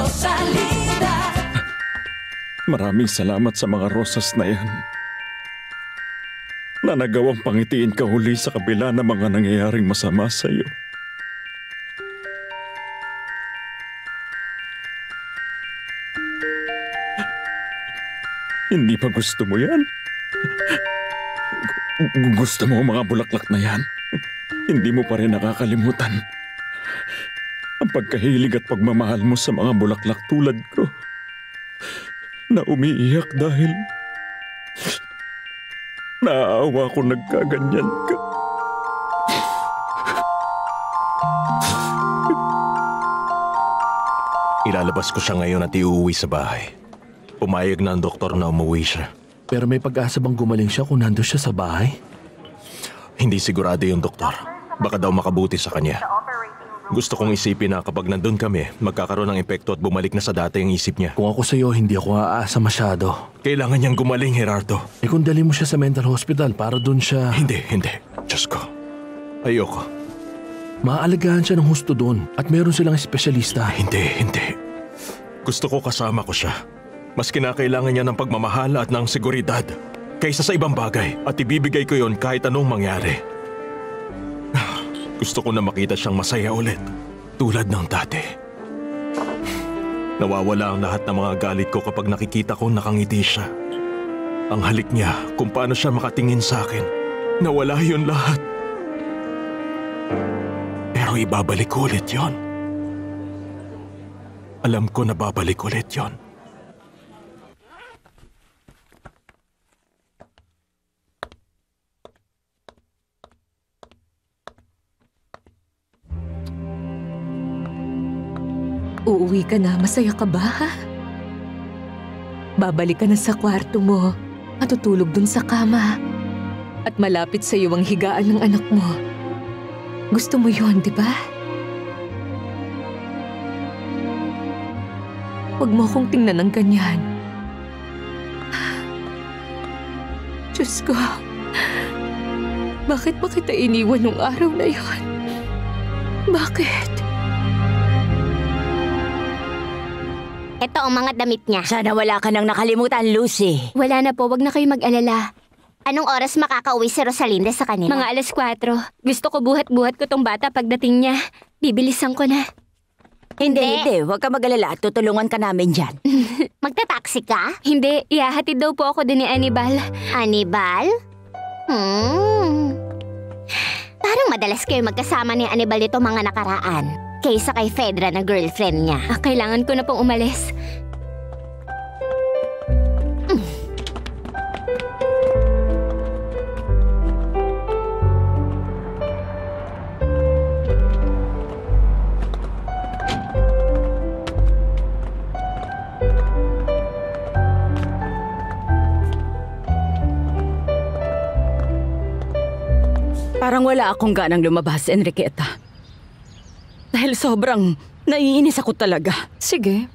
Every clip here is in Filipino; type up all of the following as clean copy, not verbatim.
Rosalinda. Maraming salamat sa mga rosas na yan na nagawang pangitiin ka huli sa kabila ng mga nangyayaring masama sa iyo. Hindi ba gusto mo yan? Gusto mo mga bulaklak na yan? Hindi mo pa rin nakakalimutan ang pagkahilig at pagmamahal mo sa mga bulaklak tulad ko na umiiyak dahil naaawa ko nagkaganyan ka. Ilalabas ko siya ngayon at iuwi sa bahay. Pumayag na ang doktor na umuwi siya. Pero may pag-asa bang gumaling siya kung nandun siya sa bahay? Hindi sigurado yung doktor. Baka daw makabuti sa kanya. Gusto kong isipin na kapag nandun kami, magkakaroon ng epekto at bumalik na sa dati ang isip niya. Kung ako sa'yo, hindi ako aasa masyado. Kailangan niyang gumaling, Gerardo. Eh kung dali mo siya sa mental hospital para dun siya... Hindi. Diyos ko. Ayoko. Maaalagaan siya ng husto dun at meron silang espesyalista. Hindi. Gusto ko kasama ko siya. Mas kinakailangan niya ng pagmamahal at ng seguridad kaysa sa ibang bagay at ibibigay ko yon kahit anong mangyari. Gusto ko na makita siyang masaya ulit tulad ng dati. Nawawala ang lahat ng mga galit ko kapag nakikita ko nakangiti siya. Ang halik niya kung paano siya makatingin sa akin. Nawala yon lahat. Pero ibabalik ulit yon. Alam ko na babalik ulit yon. Uuwi ka na, masaya ka ba, ha? Babalik ka na sa kwarto mo, matutulog dun sa kama. At malapit sa iyo ang higaan ng anak mo. Gusto mo yon, di ba? Huwag mo akong tingnan ng ganyan. Diyos ko, bakit ba kita iniwan nung araw na yon? Bakit? Ito ang mga damit niya. Sana wala ka nang nakalimutan, Lucy. Wala na po, wag na kayo mag-alala. Anong oras makakauwi si Rosalinda sa kanila? Mga 4:00. Gusto ko buhat-buhat ko tong bata pagdating niya. Bibilisan ko na. Hindi. Huwag ka mag-alala. Tutulungan ka namin dyan. Magta-taxi ka? Hindi, ihahatid daw po ako din ni Anibal. Anibal? Parang madalas kayo magkasama ni Anibal nito mga nakaraan. Kaysa kay Fedra na girlfriend niya. Kailangan ko na pong umalis. Parang wala akong ganang lumabas, Enriqueta. Dahil sobrang naiinis ako talaga. Sige,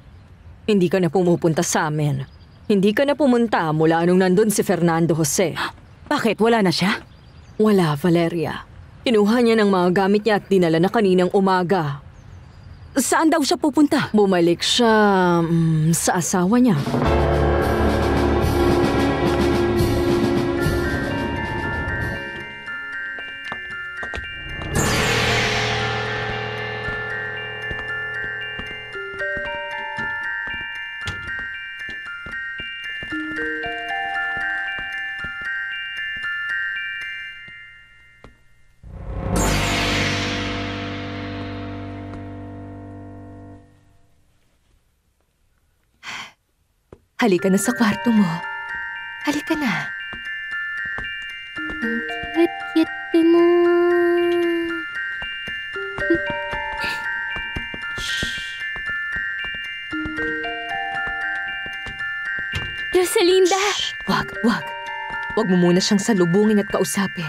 hindi ka na pumupunta sa amin. Hindi ka na pumunta mula nung nandun si Fernando Jose. Bakit? Wala na siya? Wala, Valeria. Kinuha niya ng mga gamit niya at dinala na kaninang umaga. Saan daw siya pupunta? Bumalik siya sa asawa niya. Halika na sa kwarto mo. Halika na. Ang cute-cute mo. Rosalinda! Wag. Wag mo muna siyang salubungin at kausapin.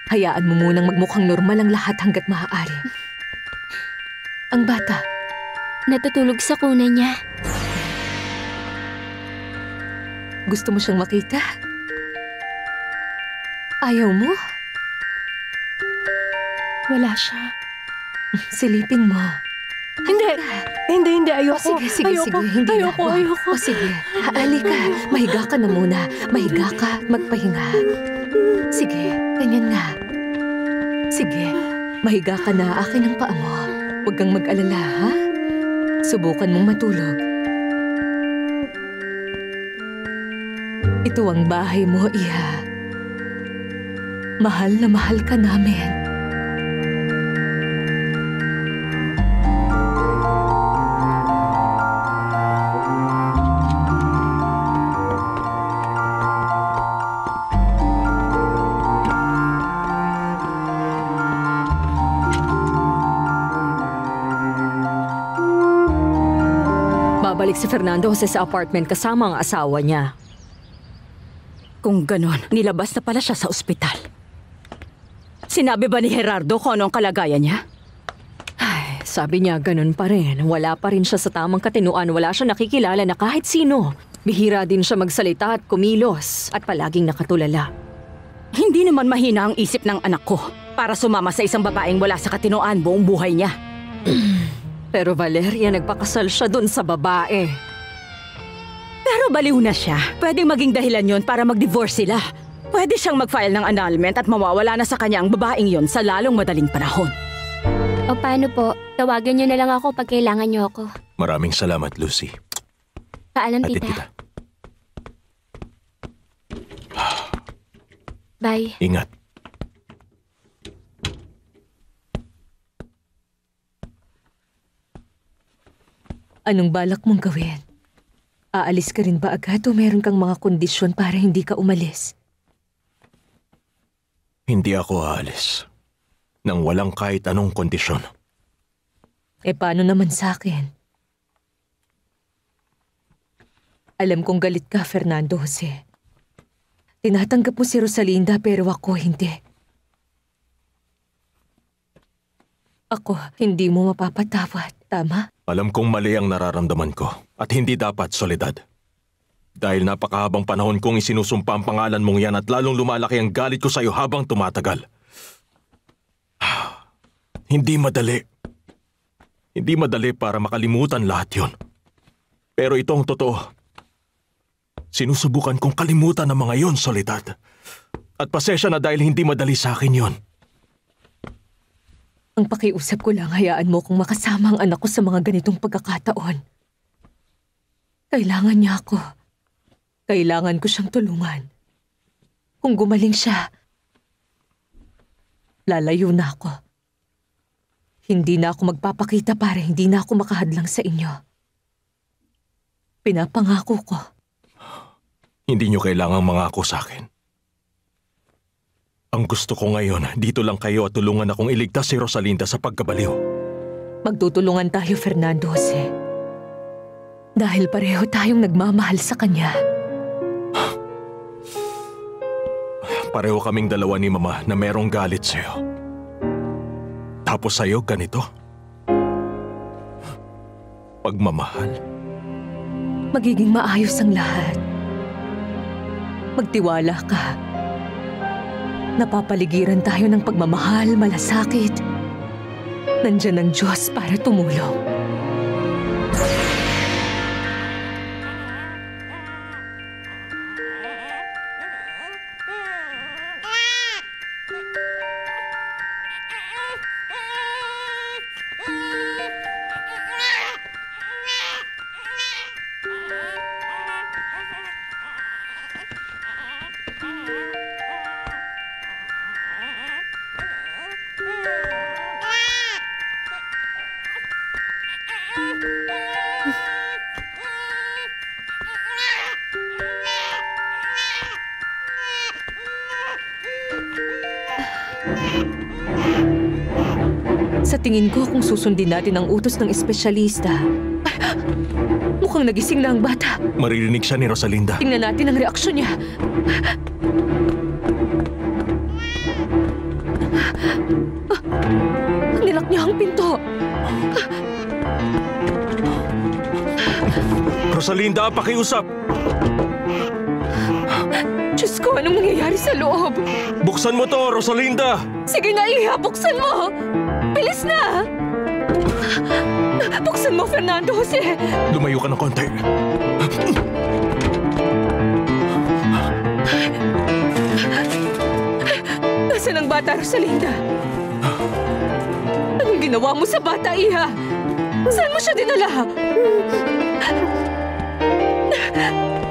Hayaan mo munang magmukhang normal ang lahat hanggat maaari. Ang bata. Natutulog sa kuna niya. Gusto mo siyang makita? Ayaw mo? Wala siya. Silipin mo. Hindi, ayoko. Sige, hindi na. Ayoko. O sige, halika. Mahiga ka na muna. Mahiga ka at magpahinga. Sige, ganyan nga. Sige, mahiga ka na. Akin ang paa mo. Huwag kang mag-alala, ha? Subukan mong matulog. Ito ang bahay mo, Iha. Mahal na mahal ka namin. Babalik si Fernando Jose sa apartment kasama ang asawa niya. Kung ganon, nilabas na pala siya sa ospital. Sinabi ba ni Gerardo kung ano ang kalagayan niya? Ay, sabi niya ganun pa rin. Wala pa rin siya sa tamang katinuan. Wala siya nakikilala na kahit sino. Bihira din siya magsalita at kumilos at palaging nakatulala. Hindi naman mahina ang isip ng anak ko para sumama sa isang babaeng wala sa katinuan buong buhay niya. Pero Valeria, nagpakasal siya dun sa babae. Pero baliw na siya. Pwedeng maging dahilan yon para mag-divorce sila. Pwede siyang mag-file ng annulment at mawawala na sa kanya ang babaeng yon sa lalong madaling panahon. O paano po? Tawagan niyo na lang ako pag kailangan niyo ako. Maraming salamat, Lucy. Paalam, Ate tita. tita. Bye. Ingat. Anong balak mong gawin? Aalis ka rin ba agad o meron kang mga kondisyon para hindi ka umalis? Hindi ako aalis nang walang kahit anong kondisyon. Paano naman sa akin? Alam kong galit ka, Fernando Jose. Tinatanggap mo si Rosalinda pero ako hindi. Ako, hindi mo mapapatawad, tama? Alam kong mali ang nararamdaman ko at hindi dapat Soledad. Dahil napakahabang panahon kong isinusumpa ang pangalan mong yan at lalong lumalaki ang galit ko sa iyo habang tumatagal. Hindi madali. Hindi madali para makalimutan lahat yon. Pero ito ang totoo. Sinusubukan kong kalimutan ang mga yon, Soledad. At pasensya na dahil hindi madali sa akin yon. Ang pakiusap ko lang, hayaan mo kung makasama ang anak ko sa mga ganitong pagkakataon. Kailangan niya ako. Kailangan ko siyang tulungan. Kung gumaling siya, lalayo na ako. Hindi na ako magpapakita para hindi na ako makahadlang sa inyo. Pinapangako ko. Hindi niyo kailangang mangako sa akin. Ang gusto ko ngayon, dito lang kayo at tulungan akong iligtas si Rosalinda sa pagkabaliw. Magtutulungan tayo, Fernando Jose. Dahil pareho tayong nagmamahal sa kanya. Pareho kaming dalawa ni Mama na merong galit sa'yo. Tapos sa'yo, ganito. Pagmamahal. Magiging maayos ang lahat. Magtiwala ka. Napapaligiran tayo ng pagmamahal, malasakit. Nandiyan ang Diyos para tumulong. Sa tingin ko, kung susundin natin ang utos ng espesyalista, mukhang nagising na ang bata. Maririnig siya ni Rosalinda. Tingnan natin ang reaksyon niya. Nilak niya ang pinto. Rosalinda, pakiusap! Diyos ko, anong nangyayari sa loob? Buksan mo to, Rosalinda! Sige na, Iha, buksan mo! Bilis na! Buksan mo, Fernando Jose! Lumayo ka ng konti. Nasaan ang bata, Rosalinda? Anong ginawa mo sa bata, Iha? Saan mo siya dinala?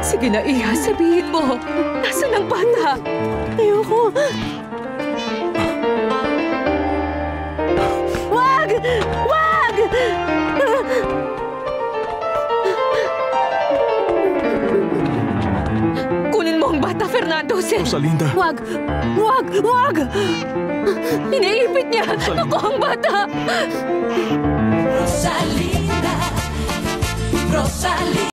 Sige na, Iha, sabihin mo. Nasaan ang bata? Ayoko. Wag! Wag! Kunin mo ang bata, Fernando Jose. Rosalinda! Wag! Wag! Wag! Iniipit niya! Ako ang bata! Rosalinda, Rosalinda.